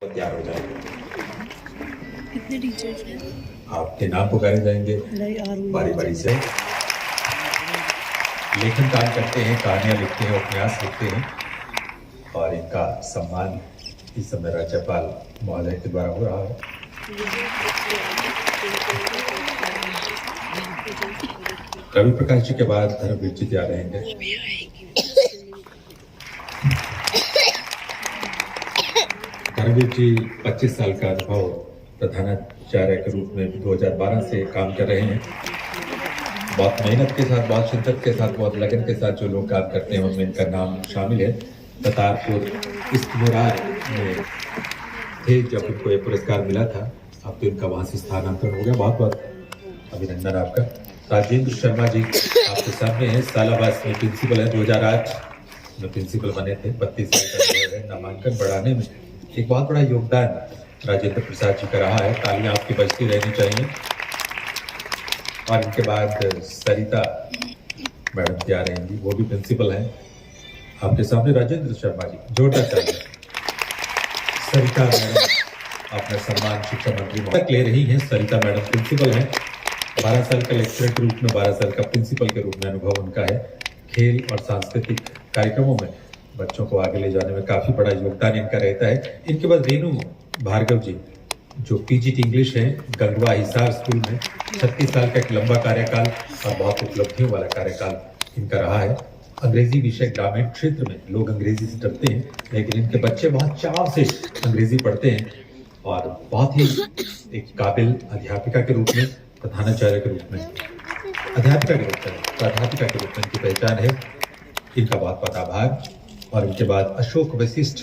तैयार हो जाएंगे। कितने टीचर्स हैं? आपके नाम पुकारे जाएंगे बारी बारी से। लेखन काम करते हैं, कहानियां लिखते हैं, उपन्यास लिखते हैं और इनका सम्मान इस समय राज्यपाल महोदय के द्वारा हो रहा है। रवि प्रकाश जी के बाद धर्मवीर जी तैयार रहेंगे। धर्मवीर जी 25 साल का अनुभव प्रधानाचार्य के रूप में 2012 से काम कर रहे हैं। बहुत मेहनत के साथ, बहुत शिद्दत के साथ, बहुत लगन के साथ जो लोग काम करते हैं उनमें इनका नाम शामिल है। करतारपुर इस्तमुरार में थे जब इनको ये पुरस्कार मिला था, अब तो इनका वहां से स्थानांतरण हो गया। बहुत बहुत अभिनंदन आपका। राजेंद्र शर्मा जी आपके सामने हैं, सालाबास में प्रिंसिपल है, 2008 में प्रिंसिपल बने थे। 32 साल का नामांकन बढ़ाने में एक बहुत बड़ा योगदान राजेंद्र प्रसाद जी का रहा है। तालियां आपकी बजती रहनी चाहिए। और इनके बाद सरिता मैडम तैयार रहेंगी, वो भी प्रिंसिपल हैं। आपके सामने राजेंद्र शर्मा जी, जोरदार तालियां। सरिता मैडम अपना सम्मान शिक्षा मंत्री तक ले रही हैं। सरिता मैडम प्रिंसिपल हैं। 12 साल का लेक्चरर के रूप में, 12 साल का प्रिंसिपल के रूप में अनुभव उनका है। खेल और सांस्कृतिक कार्यक्रमों में बच्चों को आगे ले जाने में काफी बड़ा योगदान इनका रहता है। इनके बाद रेणु भार्गव जी जो पीजीटी इंग्लिश है, गंगवा हिसार स्कूल में 36 साल का एक लंबा कार्यकाल और बहुत उपलब्धियों वाला कार्यकाल इनका रहा है। अंग्रेजी विषय ग्रामीण क्षेत्र में लोग अंग्रेजी से डरते हैं, लेकिन इनके बच्चे बहुत चाव से अंग्रेजी पढ़ते हैं और बहुत ही एक काबिल अध्यापिका के रूप में, प्रधानाचार्य के रूप में, अध्यापिका के रूप में, प्राध्यापिका के रूप में इनकी पहचान है। इनका बहुत बहुत आभार। और उनके बाद अशोक वशिष्ठ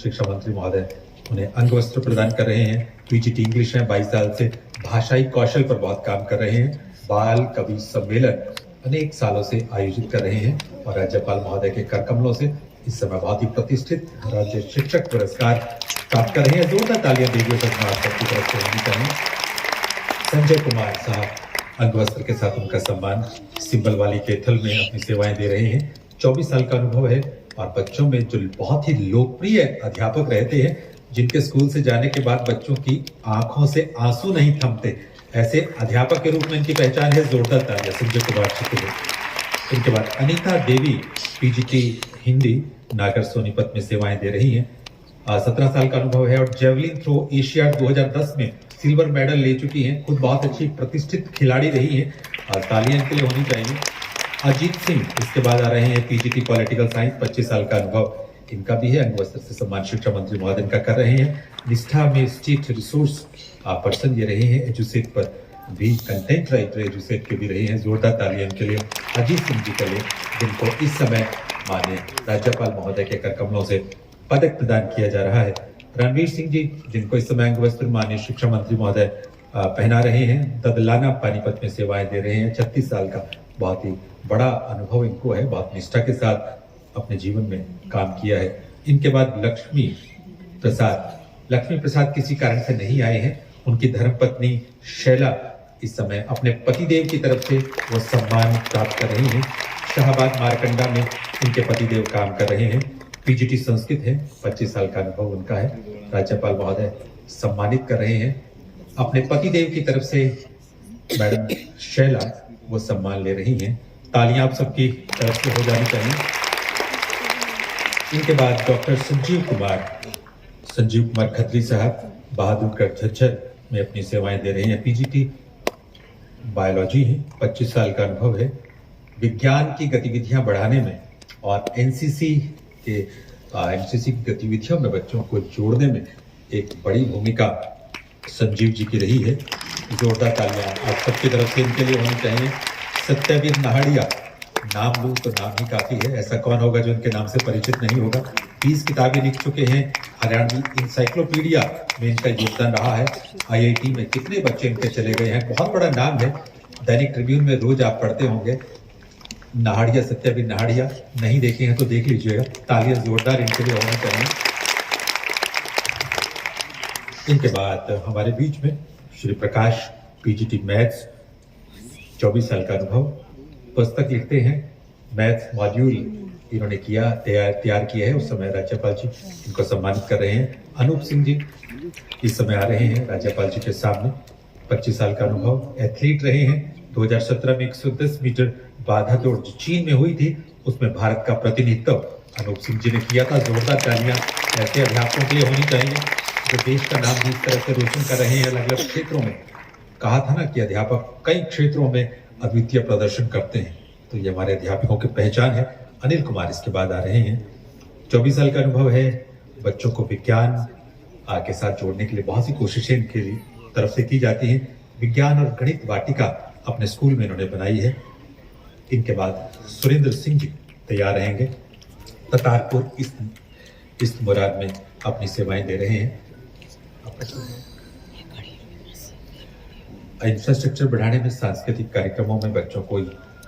शिक्षा मंत्री महोदय उन्हें अंग वस्त्र प्रदान कर रहे हैं। पीजीटी इंग्लिश है, 22 साल से भाषाई कौशल पर बहुत काम कर रहे हैं। बाल कवि सम्मेलन अनेक सालों से आयोजित कर रहे हैं और राज्यपाल महोदय के कर कमलों से इस समय बहुत ही प्रतिष्ठित राज्य शिक्षक पुरस्कार प्राप्त कर रहे हैं। जोरदार तालियां देवी सबकी तरफ से होनी चाहिए। संजय कुमार साहब अंग वस्त्र के साथ उनका सम्मान सिंबल वाली केथल में अपनी सेवाएं दे रहे हैं। 24 साल का अनुभव है और बच्चों में जो बहुत ही लोकप्रिय अध्यापक रहते हैं, जिनके स्कूल से जाने के बाद बच्चों की आंखों से आंसू नहीं थमते, ऐसे अध्यापक के रूप में इनकी पहचान है। जोरदार तालियां संजय कुमार जी के लिए। इनके बाद अनीता देवी पीजीटी हिंदी नागर सोनीपत में सेवाएं दे रही हैं। 17 साल का अनुभव है और जेवलिन थ्रो एशियाड 2010 में सिल्वर मेडल ले चुकी हैं। खुद बहुत अच्छी प्रतिष्ठित खिलाड़ी रही हैं और तालियां इनके लिए होनी चाहिए। अजीत सिंह इसके बाद आ रहे हैं, पीजीटी पॉलिटिकल साइंस, 25 साल का अनुभव इनका भी है। अंग वस्त्र से सम्मान शिक्षा मंत्री महोदय इनका कर रहे हैं। निष्ठा में स्टेट रिसोर्स पर्सन ये रहे हैं। एजुसेट पर भी कंटेंट राइटर एजुसेट के भी रहे हैं। जोरदार तालियां इनके लिए अजीत सिंह जी के लिए, जिनको इस समय माननीय राज्यपाल महोदय के कर कमलों से पदक प्रदान किया जा रहा है। रणवीर सिंह जी जिनको इस समय अंग वस्त्र माननीय शिक्षा मंत्री महोदय पहना रहे हैं। ददलाना पानीपत में सेवाएं दे रहे हैं। 36 साल का बहुत ही बड़ा अनुभव इनको है। बहुत निष्ठा के साथ अपने जीवन में काम किया है। इनके बाद लक्ष्मी प्रसाद किसी कारण से नहीं आए हैं। उनकी धर्मपत्नी शैला इस समय अपने पतिदेव की तरफ से वो सम्मान प्राप्त कर रही हैं। शाहबाद मारकंडा में इनके पतिदेव काम कर रहे हैं। पीजीटी संस्कृत है, 25 साल का अनुभव उनका है। राज्यपाल महोदय सम्मानित कर रहे हैं। अपने पतिदेव की तरफ से मैडम शैला वो सम्मान ले रही हैं। तालियां आप सबकी तरफ से हो जानी चाहिए। इनके बाद डॉक्टर संजीव कुमार खत्री साहब बहादुरगढ़ झज्जर में अपनी सेवाएं दे रहे हैं। पीजीटी बायोलॉजी है, 25 साल का अनुभव है। विज्ञान की गतिविधियां बढ़ाने में और एनसीसी की गतिविधियों में बच्चों को जोड़ने में एक बड़ी भूमिका संजीव जी की रही है। जोरदार तालियां आप सबकी तरफ से इनके लिए होनी चाहिए। सत्यवीर नहाड़िया, नाम लूं तो नाम ही काफी है, ऐसा कौन होगा जो इनके नाम से परिचित नहीं होगा। 20 किताबें लिख चुके हैं। हरियाणवी इंसाइक्लोपीडिया में इनका योगदान रहा है। आईआईटी में कितने बच्चे इनके चले गए हैं, बहुत बड़ा नाम है। दैनिक ट्रिब्यून में रोज आप पढ़ते होंगे नहाड़िया, सत्यवीर नहाड़िया। नहीं देखे हैं तो देख लीजिएगा। तालियां जोरदार इनके लिए होनी चाहिए। इनके बाद हमारे बीच में श्री प्रकाश, पीजीटी मैथ्स, 24 साल का अनुभव, पुस्तक लिखते हैं मैथ मॉड्यूल इन्होंने तैयार किया है, उस समय राज्यपाल जी इनको सम्मानित कर रहे हैं। अनूप सिंह जी इस समय आ रहे हैं राज्यपाल जी के सामने। 25 साल का अनुभव, एथलीट रहे हैं। 2017 में 110 मीटर बाधा दौड़ जो चीन में हुई थी उसमें भारत का प्रतिनिधित्व अनूप सिंह जी ने किया था। जोरदार तालियां ऐसे अध्यापकों के लिए होनी चाहिए जो देश का नाम जिस तरह से रोशन कर रहे हैं अलग अलग क्षेत्रों में। कहा था ना कि अध्यापक कई क्षेत्रों में अद्वितीय प्रदर्शन करते हैं, तो ये हमारे अध्यापकों की पहचान है। अनिल कुमार इसके बाद आ रहे हैं। 24 साल का अनुभव है। बच्चों को विज्ञान के साथ जोड़ने के लिए बहुत सी कोशिशें इनके तरफ से की जाती हैं। विज्ञान और गणित वाटिका अपने स्कूल में इन्होंने बनाई है। इनके बाद सुरेंद्र सिंह जी तैयार रहेंगे। ततारपुर इस मुराद में अपनी सेवाएं दे रहे हैं। इंफ्रास्ट्रक्चर बढ़ाने में, सांस्कृतिक कार्यक्रमों में बच्चों को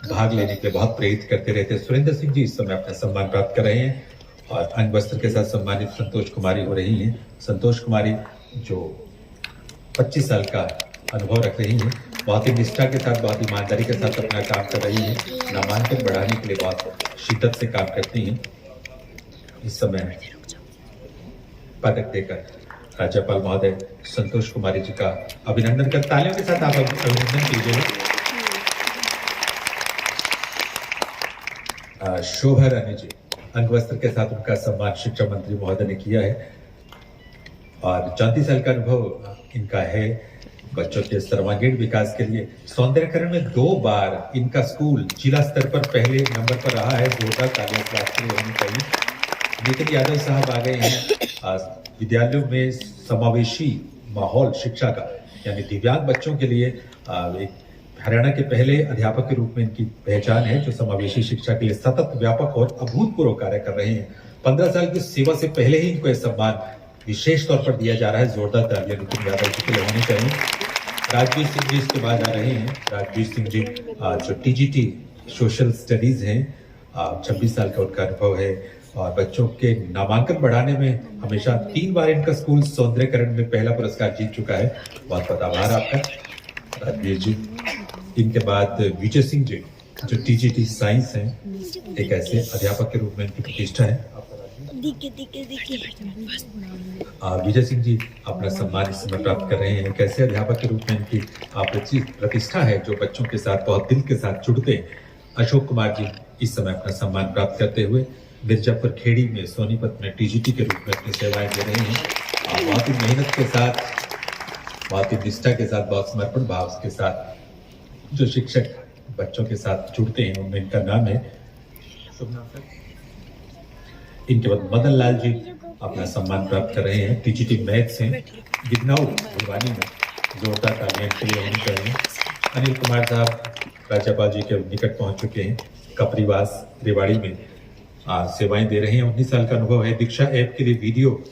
भाग लेने के लिए बहुत प्रेरित करते रहते हैं। सुरेंद्र सिंह जी इस समय अपना सम्मान प्राप्त कर रहे हैं और अंग वस्त्र के साथ सम्मानित संतोष कुमारी हो रही हैं। संतोष कुमारी जो 25 साल का अनुभव रख रही हैं, बहुत ही निष्ठा के साथ, बहुत ईमानदारी के साथ अपना काम कर रही हैं। नामांकन बढ़ाने के लिए बहुत शिद्दत से काम करती हैं। इस समय पदक देकर राज्यपाल महोदय संतोष कुमारी जी का अभिनंदन कर, तालियों के साथ आप अभिनंदन कीजिए। शोभा रानी जी अंग वस्त्र के साथ उनका सम्मान शिक्षा मंत्री महोदय ने किया है और 34 साल का अनुभव इनका है। बच्चों के सर्वांगीण विकास के लिए सौंदर्यकरण में 2 बार इनका स्कूल जिला स्तर पर पहले नंबर पर रहा है। जोरदार तालियां इस बात के लिए होनी चाहिए। नितिन यादव साहब आ गए हैं। विद्यालयों में समावेशी माहौल शिक्षा का, यानी दिव्यांग बच्चों के लिए एक हरियाणा के पहले अध्यापक के रूप में इनकी पहचान है जो समावेशी शिक्षा के लिए सतत व्यापक और अभूतपूर्व कार्य कर रहे हैं। 15 साल की सेवा से पहले ही इनको यह सम्मान विशेष तौर पर दिया जा रहा है। जोरदार तालियां नितिन यादव जी के लिए होनी चाहिए। राजवीर सिंह जी इसके बाद आ रहे हैं। राजवीर सिंह जी जो टीजीटी सोशल स्टडीज हैं, 26 साल का उनका अनुभव है और बच्चों के नामांकन बढ़ाने में हमेशा 3 बार इनका स्कूल सौंदर्यकरण में पहला पुरस्कार जीत चुका है। बहुत बहुत आभार आपका राजवीर जी। इनके बाद विजय सिंह जी जो टीजीटी साइंस हैं, एक ऐसे अध्यापक के रूप में इनकी प्रतिष्ठा है। विजय सिंह जी अपना सम्मान इस समय प्राप्त कर रहे हैं। एक ऐसे अध्यापक के रूप में इनकी प्रतिष्ठा है जो बच्चों के साथ बहुत दिल के साथ जुड़ते हैं। अशोक कुमार जी इस समय अपना सम्मान प्राप्त करते हुए मिर्जापुर खेड़ी में सोनीपत में टीजीटी के रूप में अपनी सेवाएं दे रहे हैं। बहुत ही मेहनत के साथ, बहुत ही निष्ठा के साथ, बहुत समर्पण भाव के साथ जो शिक्षक बच्चों के साथ जुड़ते हैं उनमें इनका नाम है। इनके बाद मदन लाल जी अपना सम्मान प्राप्त कर रहे हैं। टीजीटी मैथ्स हैं, गिदनाऊ भिवानी में। जोरदार तालियां के लिए होनी चाहिए। अनिल कुमार साहब राज्यपाल जी के निकट पहुंच चुके हैं। कपरीवास रेवाड़ी में सेवाएं दे रहे हैं। 19 साल का अनुभव है। दीक्षा ऐप के लिए वीडियो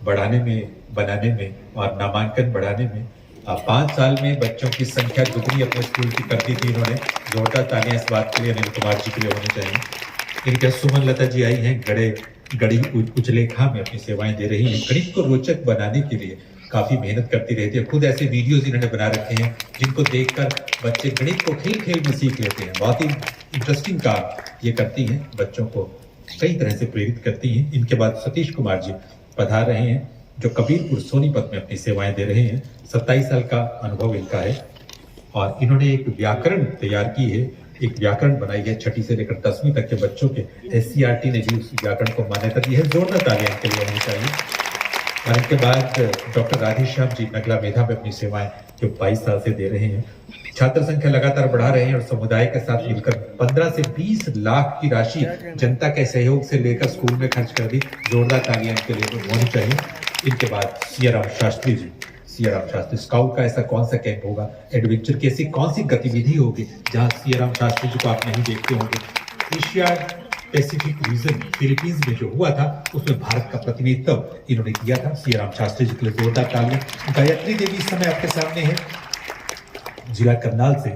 बनाने में और नामांकन बढ़ाने में 5 साल में बच्चों की संख्या दुगनी अपने स्कूल की कर दी थी इन्होंने। जोरदार तालियां इस बात के लिए अनिल कुमार जी के लिए होनी चाहिए। इनके सुमन लता जी आई हैं गढ़ी उचलेखा में अपनी सेवाएं दे रही हैं। गणित को रोचक बनाने के लिए काफी मेहनत करती रहती है। खुद ऐसे वीडियोस इन्होंने बना रखे हैं जिनको देखकर बच्चे गणित को खेल में सीख लेते हैं। बहुत ही इंटरेस्टिंग काम ये करती हैं, बच्चों को कई तरह से प्रेरित करती हैं। इनके बाद सतीश कुमार जी पधार रहे हैं जो कबीरपुर सोनीपत में अपनी सेवाएं दे रहे हैं। 27 साल का अनुभव इनका है और इन्होंने एक व्याकरण तैयार की है, एक व्याकरण बनाई है 6ठी से लेकर 10वीं तक के बच्चों के। SCRT ने भी उस व्याकरण को मान्यता दी है। जोरदार तालियां इनके लिए होनी चाहिए। और इनके बाद डॉक्टर राधेश्याम जी नगला मेधा में अपनी सेवाएं जो 22 साल से दे रहे हैं। छात्र संख्या लगातार बढ़ा रहे हैं और समुदाय के साथ मिलकर 15 से 20 लाख की राशि जनता के सहयोग से लेकर स्कूल में खर्च कर दी। जोरदार तालियां इनके लिए होनी चाहिए। इनके बाद सियाराम शास्त्री जी। सियाराम शास्त्री स्काउट का ऐसा कौन सा कैंप होगा, एडवेंचर की ऐसी कौन सी गतिविधि होगी जहां सियाराम शास्त्री जी को आप नहीं देखते होंगे। एशिया पैसिफिक रीजन फिलीपींस में जो हुआ था उसमें भारत का प्रतिनिधित्व इन्होंने किया था। सियाराम शास्त्री जी के लिए जोरदार तालियां। गायत्री देवी इस समय आपके सामने है, जिला करनाल से।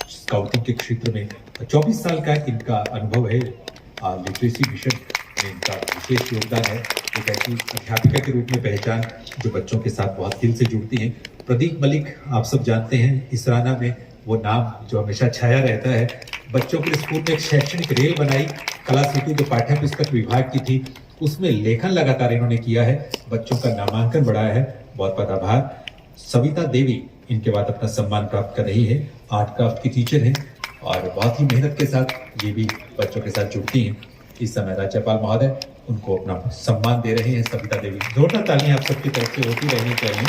स्काउटिंग के क्षेत्र में 24 साल का इनका अनुभव है। लिटरेसी मिशन में इनका विशेष योगदान है। एक ऐसी अध्यापिका के रूप में पहचान जो बच्चों के साथ बहुत दिल से जुड़ती हैं। प्रदीप मलिक आप सब जानते हैं, इसराना में वो नाम जो हमेशा छाया रहता है। बच्चों के स्कूल में एक शैक्षणिक रेल बनाई, कला सिटी जो पाठ्य पुस्तक विभाग की थी, उसमें लेखन लगातार इन्होंने किया है, बच्चों का नामांकन बढ़ाया है। बहुत बहुत आभार। सविता देवी इनके बाद अपना सम्मान प्राप्त कर रही है, आर्ट क्राफ्ट की टीचर हैं और बहुत ही मेहनत के साथ ये भी बच्चों के साथ जुड़ती हैं। इस समय राज्यपाल महोदय उनको अपना सम्मान दे रहे हैं। सविता देवी, जोरदार तालियां आप सबकी तरफ से होती रहनी चाहिए।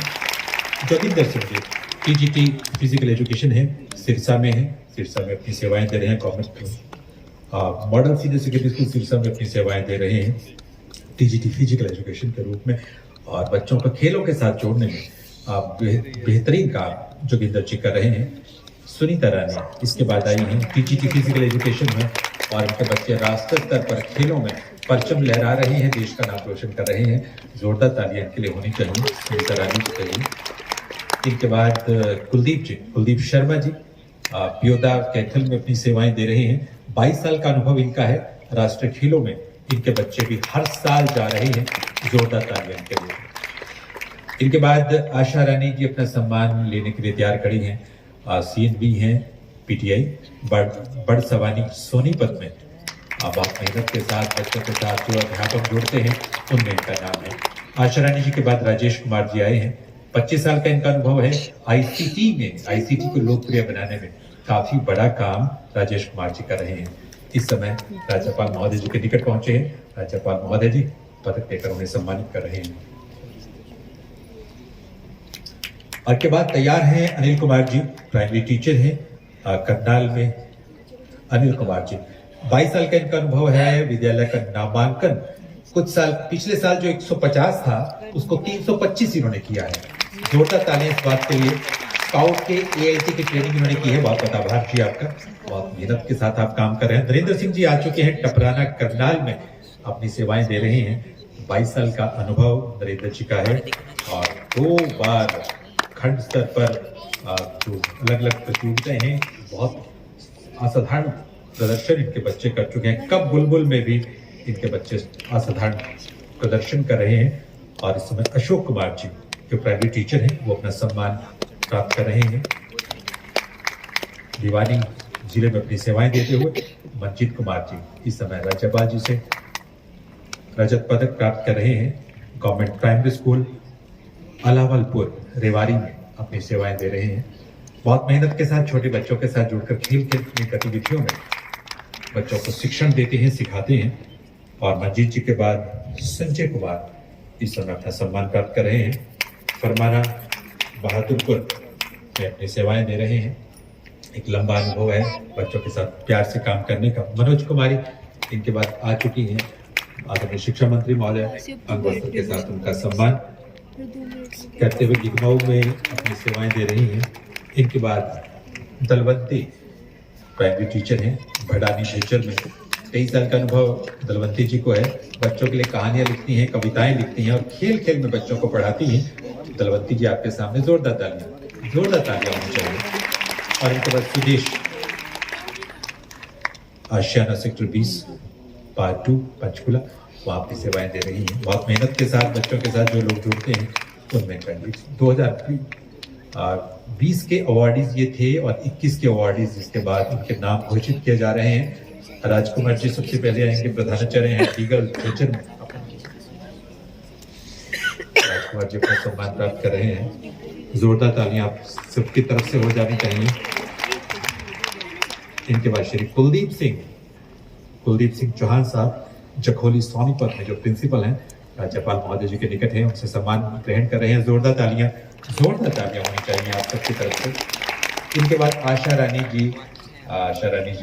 Joginder Singh ji, TGT physical education है, सिरसा में है, सिरसा में अपनी सेवाएं दे रहे हैं। Government model senior secondary school Sirsa में अपनी सेवाएं दे रहे हैं टीजीटी फिजिकल एजुकेशन के रूप में, और बच्चों को खेलों के साथ जोड़ने में बेहतरीन काम जोगिंदर जी कर रहे हैं। सुनीता रानी इसके बाद आई हैं टीजीटी फिजिकल एजुकेशन में, और उनके बच्चे राष्ट्रीय स्तर पर खेलों में परचम लहरा रहे हैं, देश का नाम रोशन कर रहे हैं। जोरदार तालियां इनके लिए होनी चाहिए, सुनीता रानी को चाहिए। इनके बाद कुलदीप शर्मा जी पियोदा कैथल में अपनी सेवाएं दे रहे हैं। 22 साल का अनुभव इनका है, राष्ट्रीय खेलों में इनके बच्चे भी हर साल जा रहे हैं। जोरदार तालियां इनके लिए। इनके बाद आशा रानी जी अपना सम्मान लेने के लिए तैयार खड़ी हैं। CNB हैं PTI बड़ सवानी सोनीपत में। बहुत मेहनत के साथ बच्चों के साथ जो अध्यापक जुड़ते हैं उनमें इनका नाम है। आशा रानी जी के बाद राजेश कुमार जी आए हैं। 25 साल का इनका अनुभव है। ICT को लोकप्रिय बनाने में काफी बड़ा काम राजेश कुमार जी कर रहे हैं। इस समय राज्यपाल महोदय जी के निकट पहुंचे हैं। राज्यपाल महोदय जी पदक देकर उन्हें सम्मानित कर रहे हैं। और के बाद तैयार हैं अनिल कुमार जी, प्राइमरी टीचर हैं करनाल में। अनिल कुमार जी 22 साल का इनका अनुभव है। विद्यालय का नामांकन कुछ साल पिछले साल जो 150 था उसको 325 इन्होंने किया है। जोरदार तालियां इस बात के लिए। स्काउट के AIT की ट्रेनिंग इन्होंने की है। बहुत बहुत आभार जी आपका, बहुत मेहनत के साथ आप काम कर रहे हैं। नरेंद्र सिंह जी आ चुके हैं, टपराना करनाल में अपनी सेवाएं दे रहे हैं। 22 साल का अनुभव नरेंद्र जी का है और 2 बार खंड स्तर पर जो अलग अलग प्रतियोगिताएं हैं, बहुत असाधारण प्रदर्शन इनके बच्चे कर चुके हैं। कब बुलबुल में भी इनके बच्चे असाधारण प्रदर्शन कर रहे हैं। और इस समय अशोक कुमार जी जो प्राइमरी टीचर हैं वो अपना सम्मान प्राप्त कर रहे हैं। भिवानी जिले में अपनी सेवाएं देते हुए मंजीत कुमार जी इस समय राज्यपाल जी से रजत पदक प्राप्त कर रहे हैं। Government primary school Alawalpur Rewari में अपनी सेवाएं दे रहे हैं। बहुत मेहनत के साथ छोटे बच्चों के साथ जुड़कर खेल की गतिविधियों में बच्चों को शिक्षण देते हैं, सिखाते हैं। और मंजीत जी के बाद संजय कुमार इस समय अपना सम्मान प्राप्त कर रहे हैं। फरमाना बहादुरपुर में अपनी सेवाएं दे रहे हैं। एक लंबा अनुभव है बच्चों के साथ प्यार से काम करने का। मनोज कुमारी इनके बाद आ चुकी हैं। आदरणीय शिक्षा मंत्री महोदय अंगवस्त्र के साथ उनका सम्मान करते हुए गिगनऊ में अपनी सेवाएं दे रही हैं। इनके बाद दलवंती प्राइमरी टीचर हैं भड़ानी झज्जर में। 23 साल का अनुभव दलवंती जी को है। बच्चों के लिए कहानियां लिखती हैं, कविताएं लिखती हैं और खेल खेल में बच्चों को पढ़ाती हैं। दलवंती जी आपके सामने जोरदार तालियां होनी चाहिए। और इनके बाद सुदेश आशियाना सेक्टर 20 पार्ट 2 पंचकुला, वहाँ अपनी सेवाएं दे रही हैं। बहुत मेहनत के साथ बच्चों के साथ जो लोग जुड़ते हैं उनमें 2020 के अवार्डीज ये थे और 21 के अवार्डीज इसके बाद उनके नाम घोषित किए जा रहे हैं। राजकुमार जी सबसे पहले आएंगे, प्रधानाचार्य हैं लीगल टीचर में। राजकुमार जी का सम्मान प्राप्त कर रहे हैं। जोरदार तालियां आप सबकी तरफ से हो जानी चाहिए। इनके बाद श्री कुलदीप सिंह चौहान साहब जखोली सोनीपत में जो प्रिंसिपल हैं, राज्यपाल महोदय जी के निकट हैं, उनसे सम्मान ग्रहण कर रहे हैं। जोरदार तालियां होनी चाहिए आप सबकी तरफ से। इनके बाद आशा रानी जी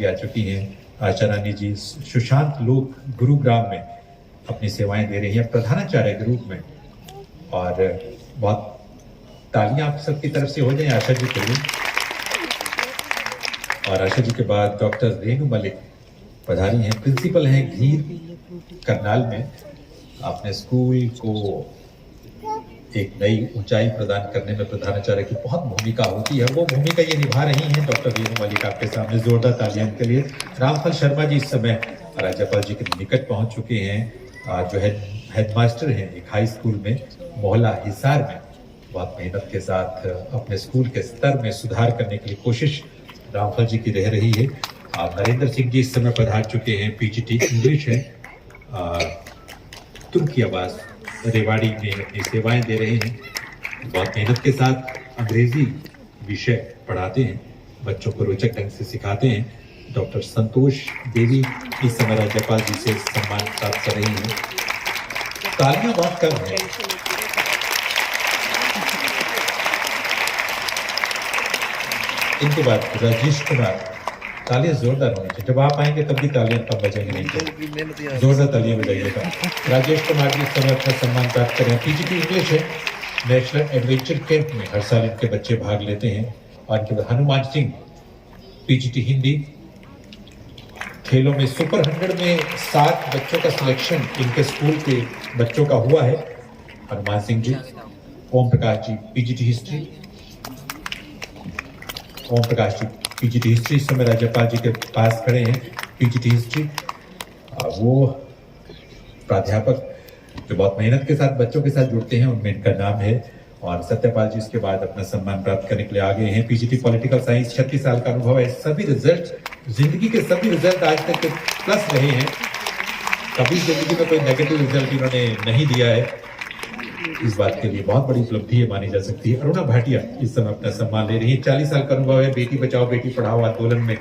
आ चुकी हैं। आशा रानी जी सुशांत लोक गुरुग्राम में अपनी सेवाएं दे रही हैं प्रधानाचार्य के रूप में। और बहुत तालियां आप सबकी तरफ से हो जाए आशा जी के लिए। और आशा जी के बाद डॉक्टर रेणु मलिक पधारी हैं, प्रिंसिपल हैं घीर करनाल में। अपने स्कूल को एक नई ऊंचाई प्रदान करने में प्रधानाचार्य की बहुत भूमिका होती है, वो भूमिका ये निभा रही हैं डॉक्टर रेणु मलिक आपके सामने। जोरदार तालियां के लिए। रामफल शर्मा जी इस समय राज्यपाल जी के निकट पहुंच चुके हैं। जो हेडमास्टर हैं एक हाई स्कूल में मोहल्ला हिसार में। बहुत मेहनत के साथ अपने स्कूल के स्तर में सुधार करने के लिए कोशिश रामफल जी की रह रही है। नरेंद्र सिंह जी इस समय पधार चुके हैं। पीजीटी इंग्लिश है, तुर्की आवाज रेवाड़ी में अपनी सेवाएं दे रहे हैं। बहुत मेहनत के साथ अंग्रेजी विषय पढ़ाते हैं, बच्चों को रोचक ढंग से सिखाते हैं। डॉक्टर संतोष देवी इस समय राज्यपाल जी से सम्मान प्राप्त कर रही हैं। तालियां बहुत कम है। इनके बाद राजेश कुमार, तालियां जोरदार होनी चाहिए। जब आप आएंगे तब भी तालियां कम बजेंगे नहीं तो जोरदार तालियां बजाइएगा। राजेश कुमार जी इस समय अपना सम्मान प्राप्त करें। पीजीटी इंग्लिश है, नेशनल एडवेंचर कैंप में हर साल इनके बच्चे भाग लेते हैं। और इनके बाद हनुमान सिंह, पीजीटी हिंदी, खेलों में सुपर 100 में 7 बच्चों का सिलेक्शन इनके स्कूल के बच्चों का हुआ है। Hanuman Singh ji. Om Prakash ji, PGT history, Om Prakash ji PGT history इस समय राज्यपाल जी के पास खड़े हैं। पीजीटी हिस्ट्री, वो प्राध्यापक जो बहुत मेहनत के साथ बच्चों के साथ जुड़ते हैं, उनमें इनका नाम है। और सत्यपाल जी इसके बाद अपना सम्मान प्राप्त करने के लिए आगे हैं। पीजीटी पॉलिटिकल साइंस, 36 साल का अनुभव है। सभी रिजल्ट, जिंदगी के सभी रिजल्ट आज तक के प्लस रहे हैं। कभी जिंदगी में कोई नेगेटिव रिजल्ट इन्होंने नहीं दिया है। इस बात के लिए बहुत बड़ी उपलब्धि है मानी जा सकती है। अरुणा भाटिया इस समय अपना सम्मान ले रही है। 40 साल का अनुभव है। बेटी बचाओ बेटी पढ़ाओ आंदोलन में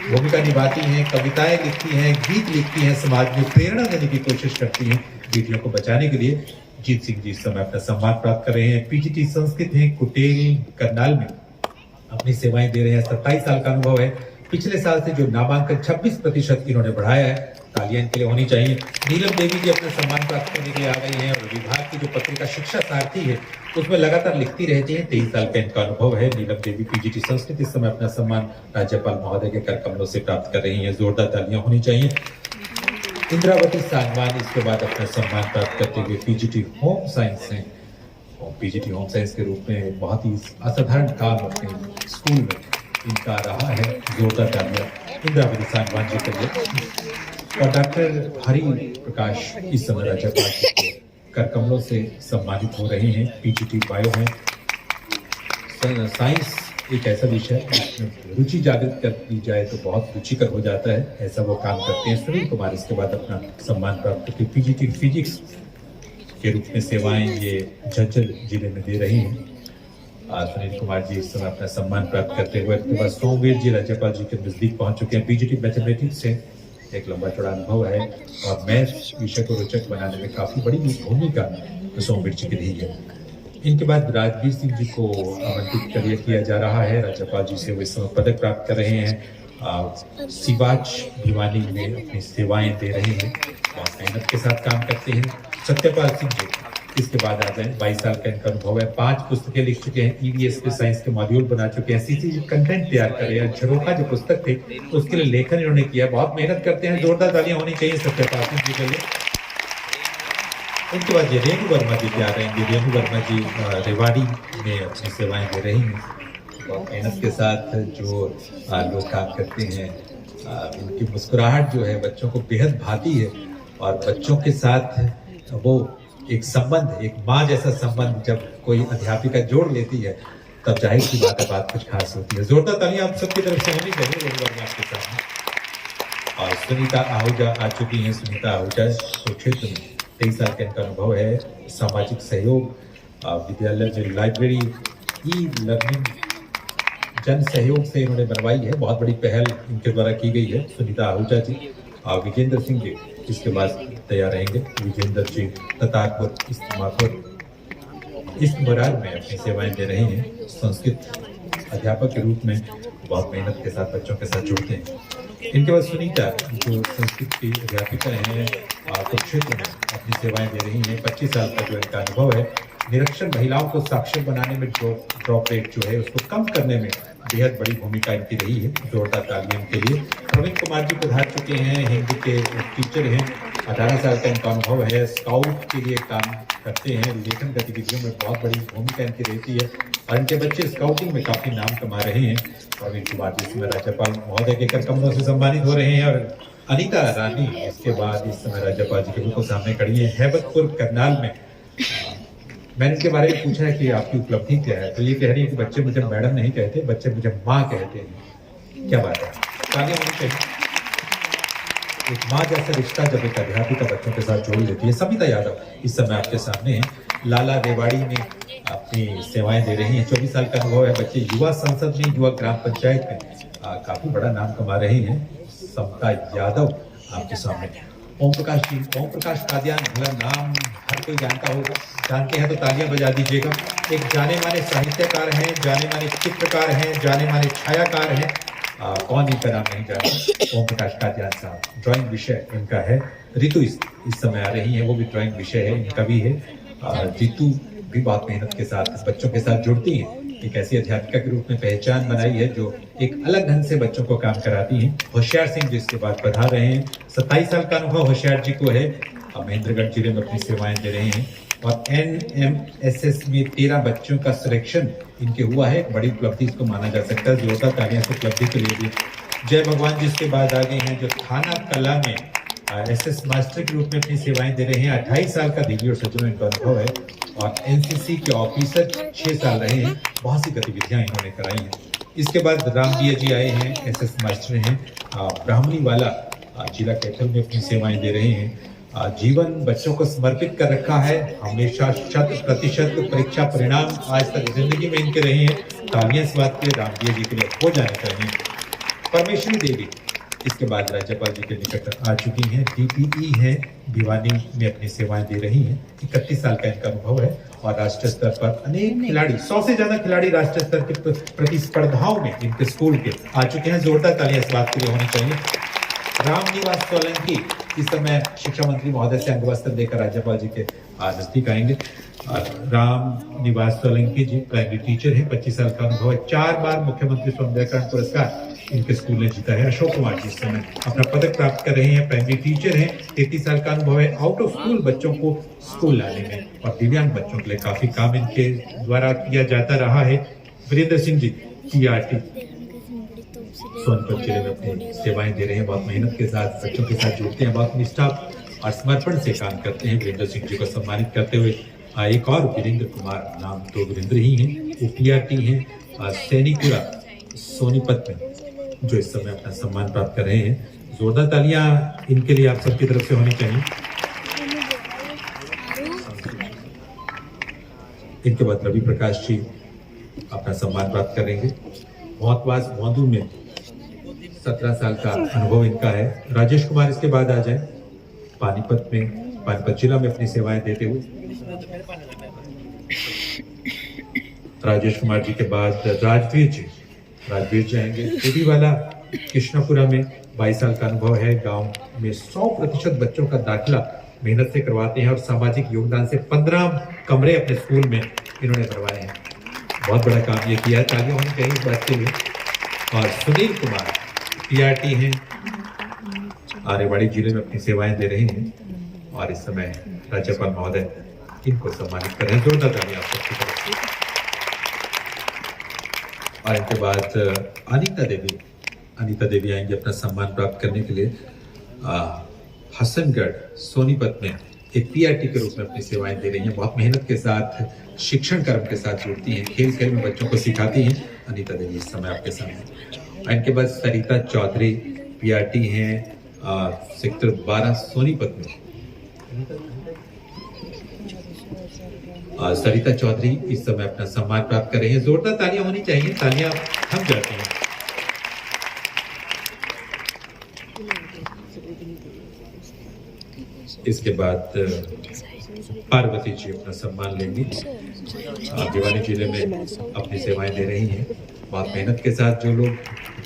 भूमिका निभाती हैं, कविताएं लिखती हैं, गीत लिखती हैं, समाज में प्रेरणा देने की कोशिश करती हैं बेटियों को बचाने के लिए। जीत सिंह जी इस समय अपना सम्मान प्राप्त कर रहे हैं। पीजीटी संस्कृत है, कुटेल करनाल में अपनी सेवाएं दे रहे हैं। 27 साल का अनुभव है। पिछले साल से जो नामांकन 26% इन्होंने बढ़ाया है, तालियां इनके लिए होनी चाहिए। नीलम देवी जी अपना सम्मान प्राप्त करने के लिए आ गई हैं। और विभाग की जो पत्रिका शिक्षा सारथी है उसमें लगातार लिखती रहती है। 23 साल का इनका अनुभव है। नीलम देवी पीजीटी संस्कृत इस समय अपना सम्मान राज्यपाल महोदय के कर कमलों से प्राप्त कर रही है। जोरदार तालियां होनी चाहिए। इंद्रावती सांगवान इसके बाद अपना सम्मान प्राप्त करते हुए पीजीटी होम साइंस है। और पीजीटी होम साइंस के रूप में बहुत ही असाधारण काम अपने स्कूल में इनका रहा है। जोरदार तालियां इंद्रावती सांगवान जी के लिए। और डॉक्टर हरि प्रकाश इस समय राज्यपाल जी के कर कमलों से सम्मानित हो रहे हैं। पीजीटी बायो है। साइंस एक ऐसा विषय है जिसमें रुचि जागृत कर दी जाए तो बहुत रुचिकर हो जाता है, ऐसा वो काम करते हैं। सुनील कुमार इसके बाद अपना सम्मान प्राप्त करके पीजीटी फिजिक्स के रूप में सेवाएं ये झज्जर जिले में दे रही हैं। सुनील कुमार जी इस समय अपना सम्मान प्राप्त करते हुए इसके बाद सोमवीर जी राज्यपाल जी के नजदीक पहुंच चुके हैं। पीजीटी मैथमेटिक्स से एक लंबा चौड़ा अनुभव है और मैथ्स विषय को रोचक बनाने में काफी बड़ी भूमिका सोमवीर जी की रही है। इनके बाद राजवीर सिंह जी को आमंत्रित किया जा रहा है। राज्यपाल जी से वो इस समय पदक प्राप्त कर रहे हैं। सिवाच भिवानी में अपनी सेवाएं दे रहे हैं, बहुत मेहनत के साथ काम करते हैं। सत्यपाल सिंह जी इसके बाद आ गए। 22 साल का इनका अनुभव है। 5 पुस्तकें लिख चुके हैं। ईवीएस पे साइंस के मॉड्यूल बना चुके हैं। सीसी कंटेंट तैयार कर रहे हैं। झरोखा जो पुस्तक थे उसके लिए लेखन इन्होंने किया। बहुत मेहनत करते हैं। जोरदार तालियां होनी चाहिए सत्यपाल सिंह जी के लिए। उनके बाद ये रेणु वर्मा जी तैयार रहेंगे। रेणु वर्मा जी रेवाड़ी में अपनी सेवाएं दे रही हैं। बहुत मेहनत के साथ जो लोग काम करते हैं, उनकी मुस्कुराहट जो है बच्चों को बेहद भाती है। और बच्चों के साथ वो एक संबंध, एक माँ जैसा संबंध जब कोई अध्यापिका जोड़ लेती है तब जाहिर सी बात है बात कुछ खास होती है। जोरदार तालियां आप सबकी तरफ से होनी चाहिए रेणु वर्मा के सामने। और सुनीता आहूजा आ चुकी हैं। सुनीता आहूजा क्षेत्र में 23 साल का इनका अनुभव है। सामाजिक सहयोग, विद्यालय में लाइब्रेरी, ई लर्निंग जन सहयोग से इन्होंने बनवाई है। बहुत बड़ी पहल इनके द्वारा की गई है। सुनीता आहूजा जी और विजेंद्र सिंह जी इसके बाद तैयार रहेंगे। विजेंद्र जी ततारपुर इस मरार में अपनी सेवाएं दे रहे हैं। संस्कृत अध्यापक के रूप में बहुत मेहनत के साथ बच्चों के साथ जुड़ते हैं। इनके बाद सुनीता जो संस्कृत की अध्यापिका हैं कुरुक्षेत्र में अपनी सेवाएं दे रही हैं। 25 साल का जो इनका अनुभव है। निरक्षर महिलाओं को साक्षर बनाने में ड्रॉप रेट जो है उसको कम करने में बेहद बड़ी भूमिका इनकी रही है। जोरदार तालियां इनके लिए। प्रवीण कुमार जी पधार चुके हैं। हिंदी के टीचर हैं। 18 साल का इनका अनुभव है। स्काउट के लिए काम करते हैं। लेखन गतिविधियों में बहुत बड़ी भूमिका इनकी रहती है और इनके बच्चे स्काउटिंग में काफी नाम कमा रहे हैं। प्रवीण कुमार जी इसमें राज्यपाल महोदय के कर कमलों से सम्मानित हो रहे हैं। और अनीता रानी इसके बाद इस समय राज्यपाल जी के बिल्कुल सामने खड़ी है। हैबतपुर करनाल में मैंने इनके बारे में पूछा है कि आपकी उपलब्धि क्या है, तो ये कह रही है कि बच्चे मुझे मैडम नहीं कहते, बच्चे मुझे माँ कहते हैं। क्या बात है, तालियां होनी चाहिए। एक माँ जैसा रिश्ता जब एक अध्यापिका बच्चों के साथ जोड़ लेती है। सविता यादव इस समय आपके सामने है, लाला रेवाड़ी में अपनी सेवाएं दे रही हैं। 24 साल का अनुभव है। बच्चे युवा संसद में, युवा ग्राम पंचायत में काफी बड़ा नाम कमा रहे हैं। समता यादव आपके सामने। ओम प्रकाश जी, ओम प्रकाश कादियान, भला नाम हर कोई जानता होगा, जानते हैं तो तालियां बजा दीजिएगा। एक जाने माने साहित्यकार हैं, जाने माने चित्रकार हैं, जाने माने छायाकार हैं। कौन इनका नाम नहीं जानता। ओम प्रकाश कादियान साहब, ड्राइंग विषय इनका है। ऋतु इस समय आ रही है, वो भी ड्राइंग विषय है इनका भी है। ऋतु भी बहुत मेहनत के साथ बच्चों के साथ जुड़ती हैं। एक ऐसी अध्यापिका के रूप में पहचान बनाई है जो एक अलग ढंग से बच्चों को काम कराती हैं। होशियार सिंह जी इसके बाद पढ़ा रहे हैं। 27 साल का अनुभव होशियार जी को है। महेंद्रगढ़ जिले में अपनी सेवाएं दे रहे हैं और NMSS में 13 बच्चों का सिलेक्शन इनके हुआ है। एक बड़ी उपलब्धि इसको माना जा सकता है। जोरदार तालियां से उपलब्धि के लिए भी। जय भगवान जी इसके बाद आगे हैं जो थाना कला में SS मास्टर के रूप में अपनी सेवाएं दे रहे हैं। 28 साल का दिव्य और सज्जनों इनका अनुभव है और NCC के ऑफिसर 6 साल रहे हैं। बहुत सी गतिविधियां इन्होंने कराई हैं। इसके बाद रामदिया जी आए हैं, SS मास्टर हैं। ब्राह्मणी वाला जिला कैथल में अपनी सेवाएं दे रहे हैं। जीवन बच्चों को समर्पित कर रखा है। हमेशा 100% परीक्षा परिणाम आज तक जिंदगी में इनके रहे हैं। तालियां इस बात के रामदिया जी के लिए हो जाने चाहिए। परमेश्वरी देवी इसके बाद राज्यपाल जी के निकट आ चुकी हैं। DPE हैं, भिवानी में अपनी सेवाएं दे रही हैं। 31 साल का इनका अनुभव है और राष्ट्रीय स्तर पर अनेक खिलाड़ी, 100 से ज्यादा खिलाड़ी राष्ट्रीय स्तर के प्रतिस्पर्धाओं में इनके स्कूल के आ चुके हैं। जोरदार तालियां इस बात के लिए होनी चाहिए। रामनिवास सोलंकी इस समय शिक्षा मंत्री महोदय से अंगवस्त्र देकर राज्यपाल जी के नजदीक आएंगे। राम निवास सोलंकी जी प्राइमरी टीचर हैं। 25 साल का अनुभव है। 4 बार मुख्यमंत्री सौंदर्यकरण पुरस्कार इनके स्कूल ने जीता है। अशोक कुमार जी इस समय अपना पदक प्राप्त कर रहे हैं। प्राइमरी टीचर हैं। 33 साल का अनुभव है। आउट ऑफ स्कूल बच्चों को स्कूल लाने में और दिव्यांग बच्चों के लिए काफी काम इनके द्वारा किया जाता रहा है। वीरेंद्र सिंह जी PRT सोनभद्र जिले में अपनी सेवाएं दे रहे हैं। बहुत मेहनत के साथ बच्चों के साथ जुड़ते हैं, बहुत निष्ठा और समर्पण से काम करते हैं। वीरेंद्र सिंह जी को सम्मानित करते हुए एक और वीरेंद्र कुमार, नाम तो वीरेंद्र ही हैं, वो PRT हैं सैनिकपुरा सोनीपत में, जो इस समय अपना सम्मान प्राप्त कर रहे हैं। जोरदार तालियां इनके लिए आप सबकी तरफ से होनी चाहिए। इनके बाद रवि प्रकाश जी अपना सम्मान प्राप्त करेंगे। मोहतवास मौदू में 17 साल का अनुभव इनका है। राजेश कुमार इसके बाद आ जाए। पानीपत जिला में अपनी सेवाएं देते हुए राजेश कुमार जी के बाद राजवीर जाएंगे। टूटी वाला कृष्णापुरा में 22 साल का अनुभव है। गांव में 100% बच्चों का दाखिला मेहनत से करवाते हैं और सामाजिक योगदान से 15 कमरे अपने स्कूल में इन्होंने करवाए हैं। बहुत बड़ा काम ये किया है। तालियां होनी चाहिए इस बात के लिए। और सुनील कुमार PRT हैं, रेवाड़ी जिले में अपनी सेवाएं दे रहे हैं और इस समय राज्यपाल महोदय इनको सम्मानित कर रहे हैं। जोरदार तालियां आप सबकी तरफ से। और इनके बाद अनीता देवी आएंगे अपना सम्मान प्राप्त करने के लिए। हसनगढ़ सोनीपत में एक PRT के रूप में अपनी सेवाएं दे रही हैं। बहुत मेहनत के साथ, शिक्षण कर्म के साथ जुड़ती हैं, खेल खेल में बच्चों को सिखाती हैं। अनीता देवी इस समय आपके सामने। इनके बाद सरिता चौधरी PRT हैं सेक्टर 12 सोनीपत में। सरिता चौधरी इस समय अपना सम्मान प्राप्त कर रही हैं। जोरदार तालियां होनी चाहिए। तालियां थम जाती हैं। इसके बाद पार्वती जी अपना सम्मान लेंगी। भिवानी जिले में अपनी सेवाएं दे रही हैं। बहुत मेहनत के साथ जो लोग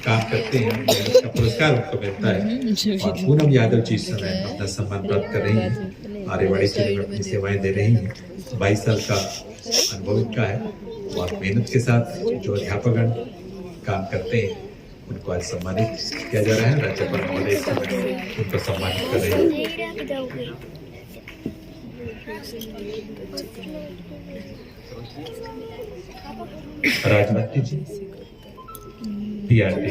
काम करते हैं, मेहनत का पुरस्कार उनको मिलता है। और पूनम यादव जी इस समय अपना सम्मान प्राप्त कर रही हैं। रेवाड़ी जिले में अपनी सेवाएं दे रही हैं। 22 साल का अनुभव इनका है। बहुत मेहनत के साथ जो अध्यापकगण काम करते हैं उनको आज सम्मानित किया जा रहा है। राज्यपाल महोदय इस समय उनको सम्मानित कर रहे हैं। राजमती जी PRT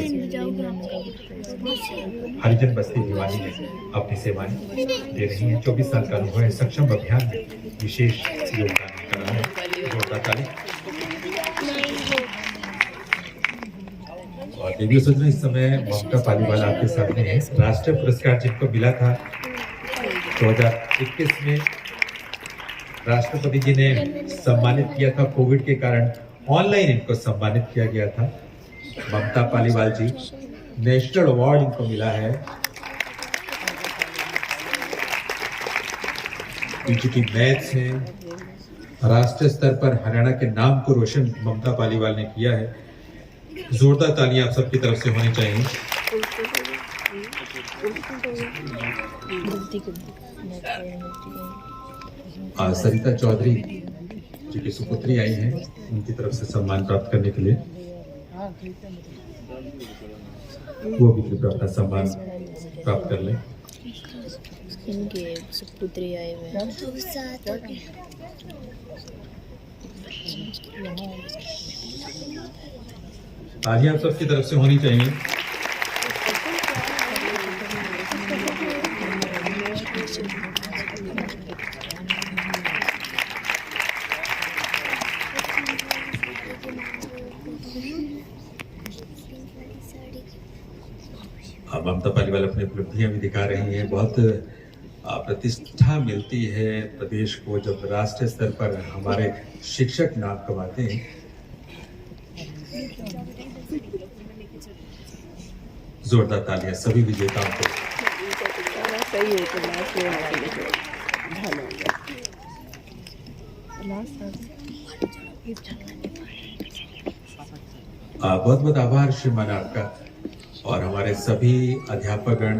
हरिजन बस्ती भिवानी में अपनी सेवाएं दे रही हैं। 24 साल का अनुभव है। सक्षम अभियान में विशेष योगदान कर रहा है। जोरदार ताली। और रेडियो सुन इस समय ममता पालीवाल आपके सामने है। राष्ट्रीय पुरस्कार जिनको मिला था 2021 में राष्ट्रपति जी ने सम्मानित किया था। कोविड के कारण ऑनलाइन इनको सम्मानित किया गया था। ममता पालीवाल जी, नेशनल अवार्ड इनको मिला है। इनकी मैथ्स है। राष्ट्रीय स्तर पर हरियाणा के नाम को रोशन ममता पालीवाल ने किया है। जोरदार तालियां आप सबकी तरफ से होनी चाहिए। सरिता चौधरी जी की सुपुत्री आई हैं, उनकी तरफ से सम्मान प्राप्त करने के लिए वो भी कृपया अपना सम्मान प्राप्त कर लें। इनके सुपुत्री आए हुए हैं। तालियां आप सबकी तरफ से होनी चाहिए। ममता पालीवाल अपनी उपलब्धियां भी दिखा रही हैं। बहुत प्रतिष्ठा मिलती है प्रदेश को जब राष्ट्रीय स्तर पर हमारे शिक्षक नाम कमाते हैं। जोरदार तालियां सभी विजेताओं को। बहुत बहुत आभार श्रीमान आपका और हमारे सभी अध्यापकगण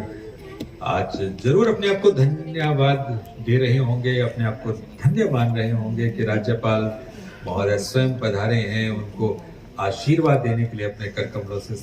आज जरूर अपने आप को धन्यवाद दे रहे होंगे, अपने आप को धन्य मान रहे होंगे कि राज्यपाल महोदय स्वयं पधारे हैं, उनको आशीर्वाद देने के लिए अपने कर कमलों से